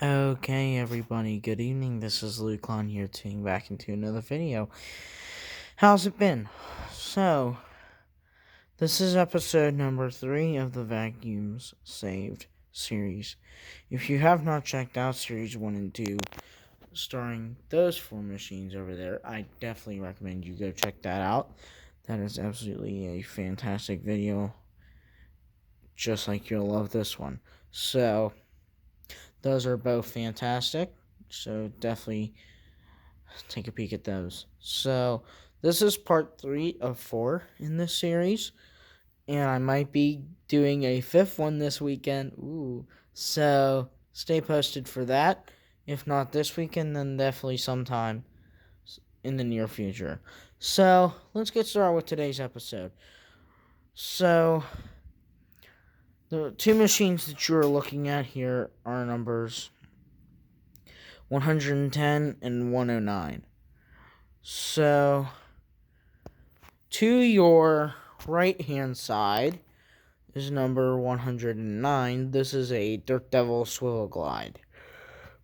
Okay, everybody, good evening. This is Luke here, tuning back into another video. How's it been? So, this is episode number 3 of the Vacuums Saved series. If you have not checked out series 1 and 2, starring those 4 machines over there, I definitely recommend you go check that out. That is absolutely a fantastic video, just like you'll love this one. So, those are both fantastic, so definitely take a peek at those. So, this is part 3 of 4 in this series, and I might be doing a 5th one this weekend. Ooh, so stay posted for that. If not this weekend, then definitely sometime in the near future. So, let's get started with today's episode. So, the 2 machines that you are looking at here are numbers 110 and 109. So, to your right hand side is number 109. This is a Dirt Devil swivel glide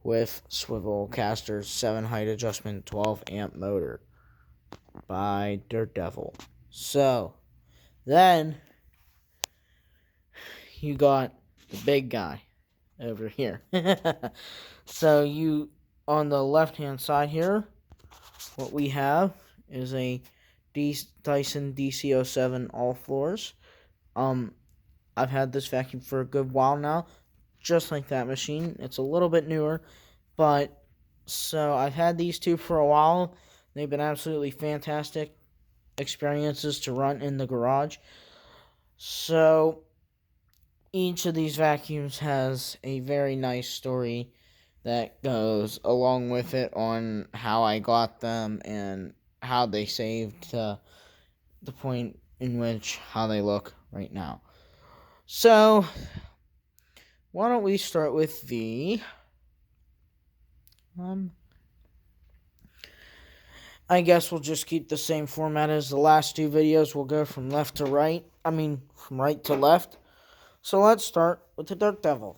with swivel casters, 7 height adjustment, 12 amp motor by Dirt Devil. So, then you got the big guy over here. So, on the left hand side here, what we have is a Dyson DC07 all floors. I've had this vacuum for a good while now, just like that machine. It's a little bit newer, but so I've had these two for a while. They've been absolutely fantastic experiences to run in the garage. So each of these vacuums has a very nice story that goes along with it on how I got them and how they saved to the point in which how they look right now. So, why don't we start with I guess we'll just keep the same format as the last 2 videos. We'll go from left to right. From right to left. So let's start with the Dirt Devil.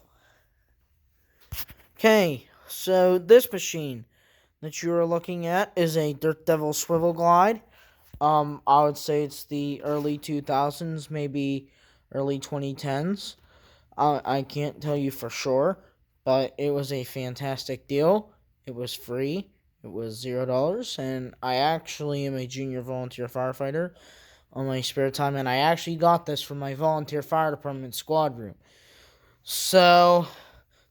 Okay, so this machine that you are looking at is a Dirt Devil swivel glide. I would say it's the early 2000s, maybe early 2010s. I can't tell you for sure, but it was a fantastic deal. It was free. It was $0, and I actually am a junior volunteer firefighter on my spare time, and I actually got this from my volunteer fire department squad room. So,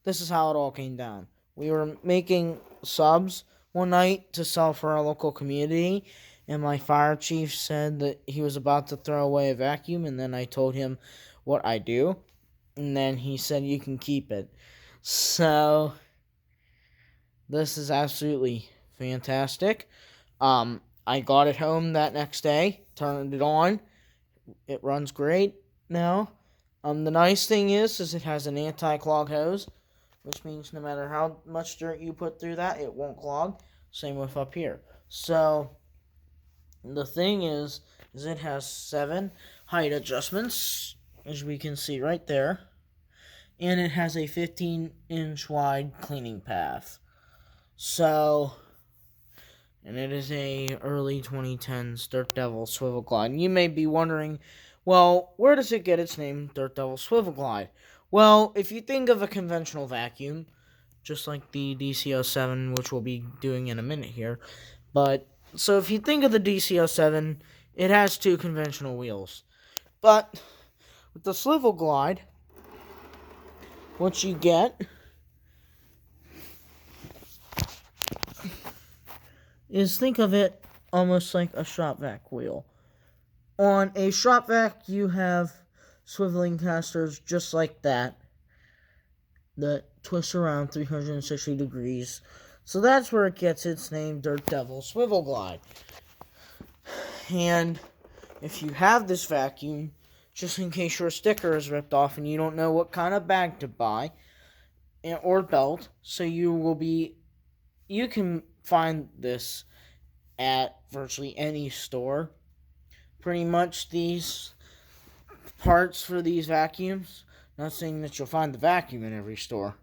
this is how it all came down. We were making subs one night to sell for our local community, and my fire chief said that he was about to throw away a vacuum, and then I told him what I do, and then he said, "You can keep it." So, this is absolutely fantastic. I got it home that next day, turned it on. It runs great now. The nice thing is it has an anti-clog hose, which means no matter how much dirt you put through that, it won't clog. Same with up here. So, the thing is it has 7 height adjustments, as we can see right there, and it has a 15-inch wide cleaning path. So, and it is a early 2010s Dirt Devil swivel glide. And you may be wondering, well, where does it get its name, Dirt Devil swivel glide? Well, if you think of a conventional vacuum, just like the DC07, which we'll be doing in a minute here, so if you think of the DC07, it has 2 conventional wheels. But with the swivel glide, what you get is, think of it almost like a shop vac wheel. On a shop vac, you have swiveling casters just like that twist around 360 degrees. So that's where it gets its name, Dirt Devil Swivel Glide. And if you have this vacuum, just in case your sticker is ripped off and you don't know what kind of bag to buy or belt, so you can find this at virtually any store. Pretty much these parts for these vacuums, not saying that you'll find the vacuum in every store,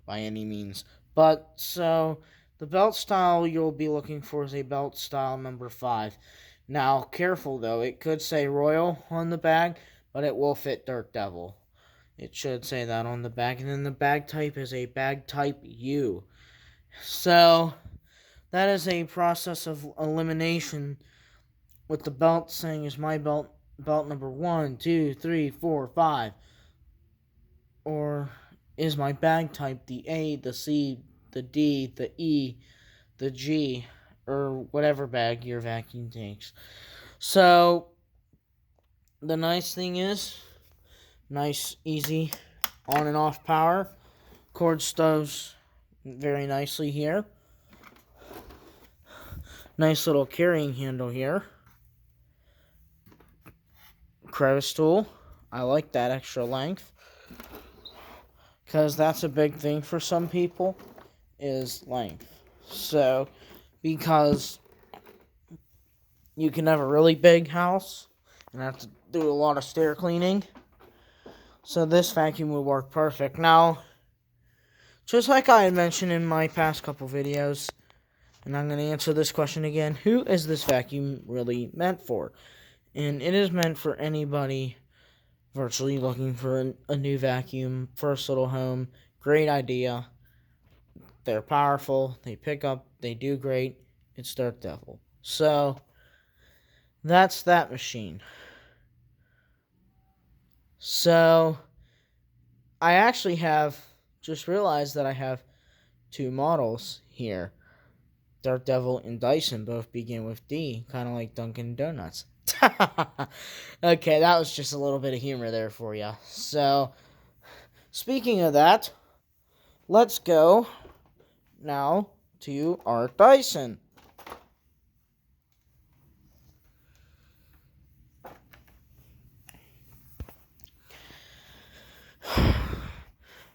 by any means. But, so, the belt style you'll be looking for is a belt style number 5. Now, careful though, it could say Royal on the bag, but it will fit Dirt Devil. It should say that on the bag. And then the bag type is a bag type U. So, that is a process of elimination with the belt saying is my belt number 1, 2, 3, 4, 5. Or is my bag type the A, the C, the D, the E, the G, or whatever bag your vacuum takes. So, the nice thing is, nice, easy, on and off power. Cord stows very nicely here. Nice little carrying handle here. Crevice tool. I like that extra length, because that's a big thing for some people, is length. So, because you can have a really big house and have to do a lot of stair cleaning, so this vacuum would work perfect. Now, just like I had mentioned in my past couple videos, and I'm going to answer this question again, who is this vacuum really meant for? And it is meant for anybody virtually looking for a new vacuum, first little home, great idea. They're powerful, they pick up, they do great. It's Dirt Devil. So, that's that machine. So, I actually have just realized that I have 2 models here. Dirt Devil and Dyson both begin with D, kind of like Dunkin' Donuts. Okay, that was just a little bit of humor there for you. So, speaking of that, let's go now to our Dyson.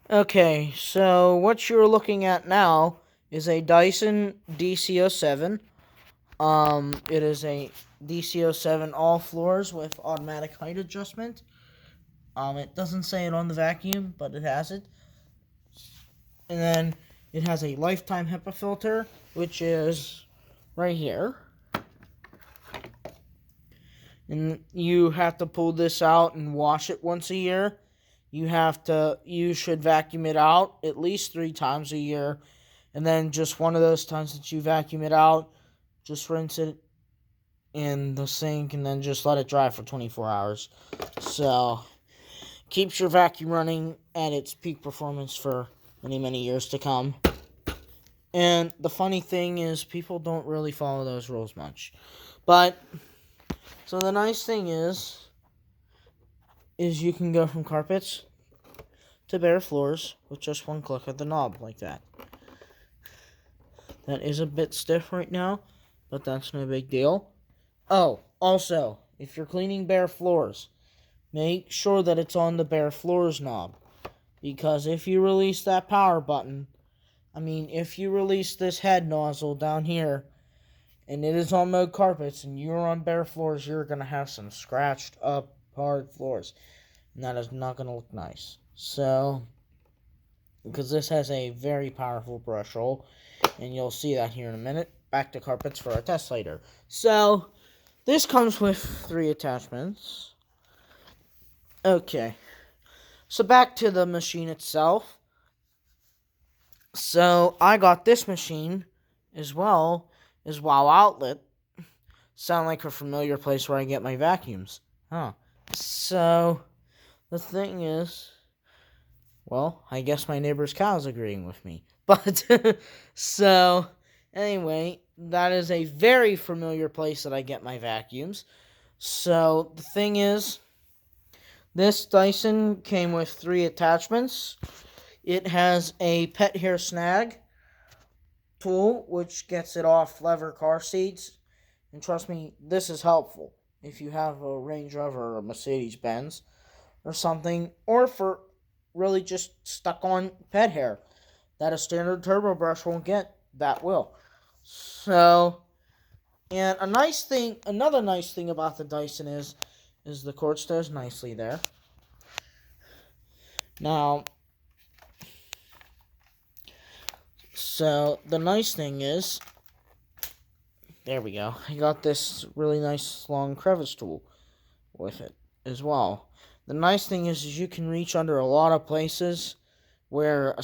Okay, so what you're looking at now is a Dyson DC07. It is a DC07 all floors with automatic height adjustment. It doesn't say it on the vacuum, but it has it. And then it has a lifetime HEPA filter, which is right here. And you have to pull this out and wash it once a year. You should vacuum it out at least 3 times a year. And then just one of those times that you vacuum it out, just rinse it in the sink and then just let it dry for 24 hours. So, keeps your vacuum running at its peak performance for many, many years to come. And the funny thing is, people don't really follow those rules much. But, so the nice thing is you can go from carpets to bare floors with just one click of the knob, like that. That is a bit stiff right now, but that's no big deal. Oh, also, if you're cleaning bare floors, make sure that it's on the bare floors knob. Because if you release that power button, if you release this head nozzle down here, and it is on mode carpets, and you're on bare floors, you're going to have some scratched up hard floors. And that is not going to look nice. So, because this has a very powerful brush roll, and you'll see that here in a minute. Back to carpets for our test later. So, this comes with 3 attachments. Okay. So, back to the machine itself. So, I got this machine as well as Wow Outlet. Sound like a familiar place where I get my vacuums. Huh. So, the thing is, well, I guess my neighbor's cow's agreeing with me. But, so, anyway, that is a very familiar place that I get my vacuums. So, the thing is, this Dyson came with 3 attachments. It has a pet hair snag tool, which gets it off leather car seats. And trust me, this is helpful if you have a Range Rover or a Mercedes-Benz or something, or for really just stuck on pet hair that a standard turbo brush won't get. That will. So, and another nice thing about the Dyson is the cord stows nicely there. Now, So the nice thing is, there we go. I got this really nice long crevice tool with it as well. The nice thing is you can reach under a lot of places where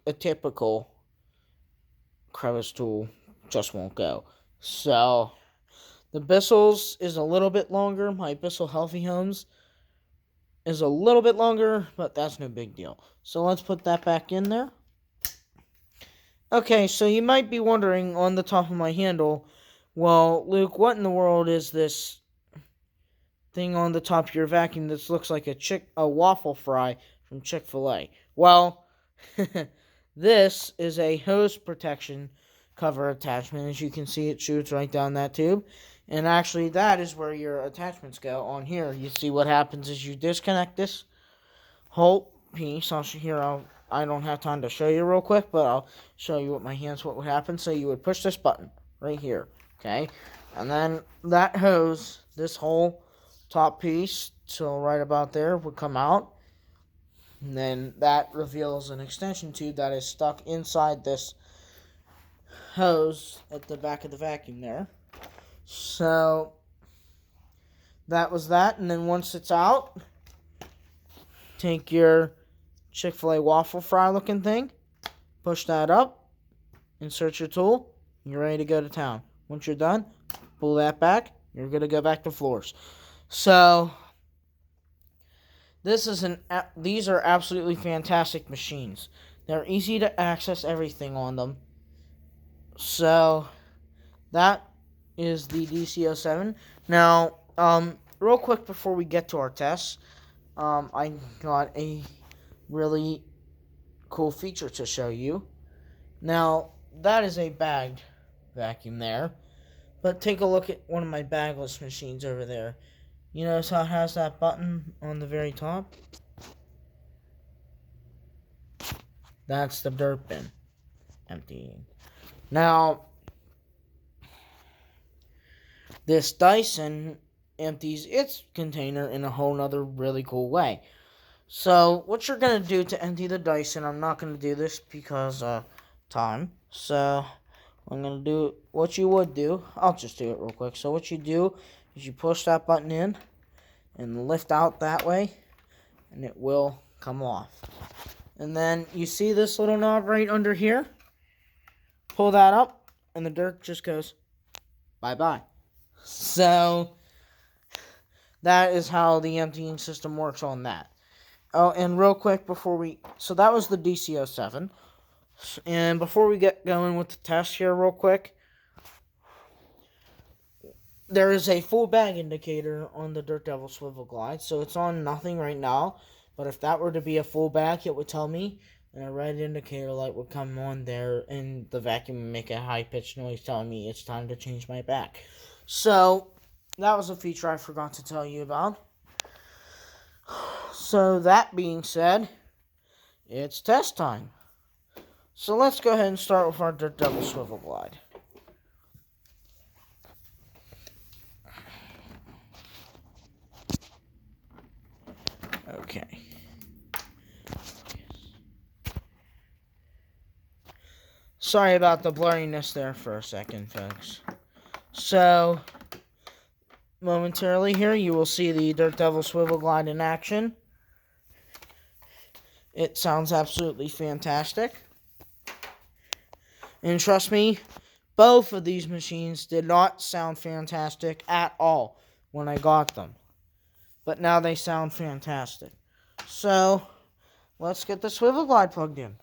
a typical crevice tool just won't go. So the Bissell's is a little bit longer. My Bissell Healthy Homes is a little bit longer, but that's no big deal. So let's put that back in there. Okay, so you might be wondering on the top of my handle, well, Luke, what in the world is this thing on the top of your vacuum that looks like a waffle fry from Chick-fil-A? Well, this is a hose protection cover attachment. As you can see, it shoots right down that tube. And actually, that is where your attachments go on here. You see what happens is you disconnect this whole piece. I don't have time to show you real quick, but I'll show you with my hands what would happen. So you would push this button right here, okay? And then that hose, this whole top piece, so right about there, would come out. And then that reveals an extension tube that is stuck inside this hose at the back of the vacuum there. So that was that. And then once it's out, take your Chick-fil-A waffle fry looking thing, push that up, insert your tool, and you're ready to go to town. Once you're done, pull that back, you're going to go back to floors. So these are absolutely fantastic machines. They're easy to access everything on them. So that is the DC07. Now, real quick before we get to our tests, I got a really cool feature to show you. Now, that is a bagged vacuum there. But take a look at one of my bagless machines over there. You notice how it has that button on the very top? That's the dirt bin emptying. Now, this Dyson empties its container in a whole nother really cool way. So, what you're going to do to empty the Dyson, I'm not going to do this because time. So, I'm going to do what you would do. I'll just do it real quick. So, what you do is you push that button in and lift out that way, and it will come off. And then you see this little knob right under here? Pull that up, and the dirt just goes bye-bye. So, that is how the emptying system works on that. Oh, and real quick so that was the DC07. And before we get going with the test here real quick, there is a full bag indicator on the Dirt Devil Swivel Glide, so it's on nothing right now. But if that were to be a full bag, it would tell me, and a red indicator light would come on there, and the vacuum would make a high-pitched noise telling me it's time to change my bag. So, that was a feature I forgot to tell you about. So, that being said, it's test time. So, let's go ahead and start with our Dirt Devil Swivel Glide. Okay. Sorry about the blurriness there for a second, folks. So, momentarily here, you will see the Dirt Devil Swivel Glide in action. It sounds absolutely fantastic. And trust me, both of these machines did not sound fantastic at all when I got them. But now they sound fantastic. So, let's get the Swivel Glide plugged in.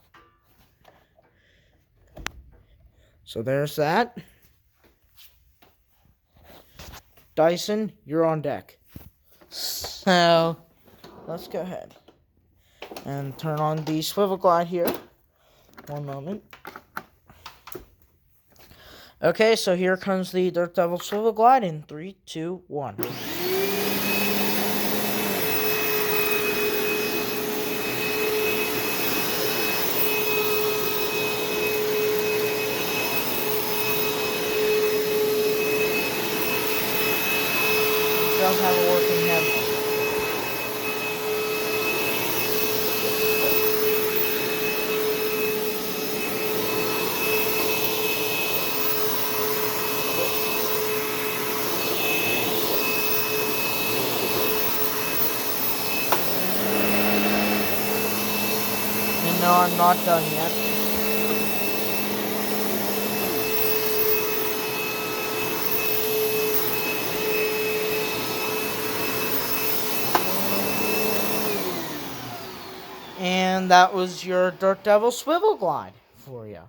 So there's that. Dyson, you're on deck. So, let's go ahead and turn on the Swivel Glide here. One moment. Okay, so here comes the Dirt Devil Swivel Glide in 3, 2, 1. Does have a working headlight. not done yet. And that was your Dirt Devil Swivel Glide for you.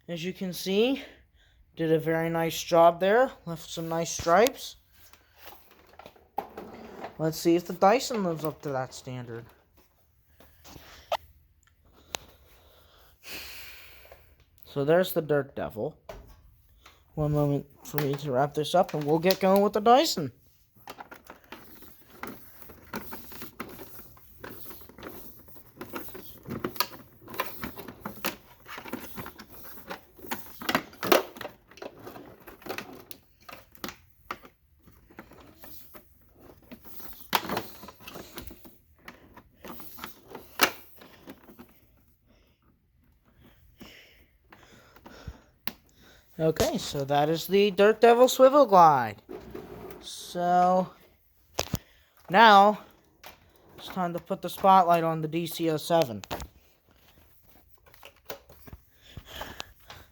As you can see, did a very nice job there. Left some nice stripes. Let's see if the Dyson lives up to that standard. So there's the Dirt Devil. One moment for me to wrap this up and we'll get going with the Dyson. Okay, so that is the Dirt Devil Swivel Glide. So, now, it's time to put the spotlight on the DC-07.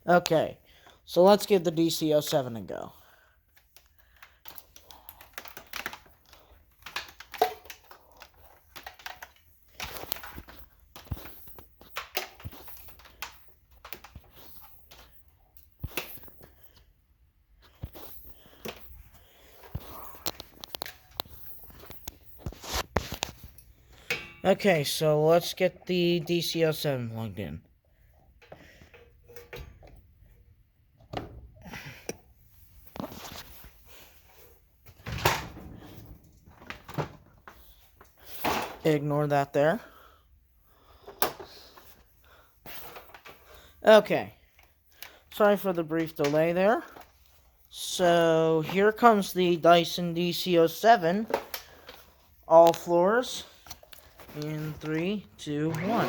Okay, so let's give the DC-07 a go. Okay, so let's get the DC-07 plugged in. Ignore that there. Okay. Sorry for the brief delay there. So, here comes the Dyson DC-07. All floors. In 3, 2, 1.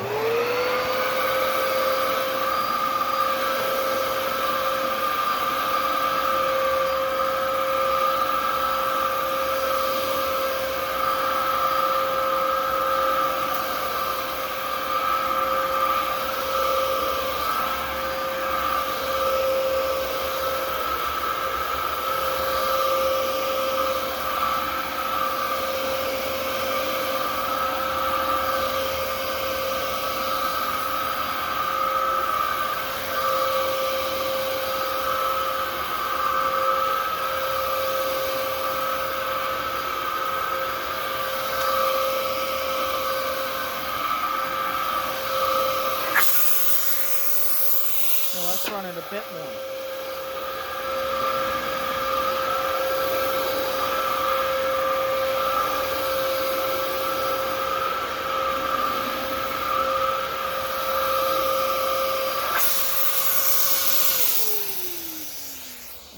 Well, let's run it a bit more.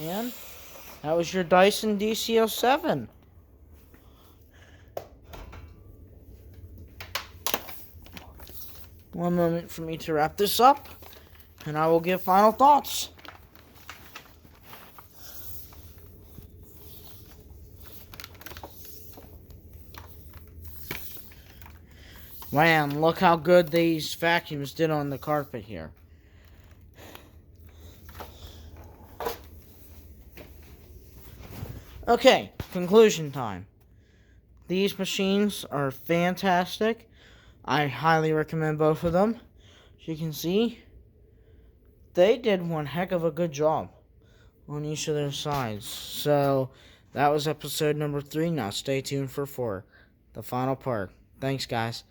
And that was your Dyson DC-07. One moment for me to wrap this up, and I will give final thoughts. Man, look how good these vacuums did on the carpet here. Okay, conclusion time. These machines are fantastic. I highly recommend both of them. As you can see, they did one heck of a good job on each of their sides. So, that was episode number 3. Now stay tuned for 4, the final part. Thanks, guys.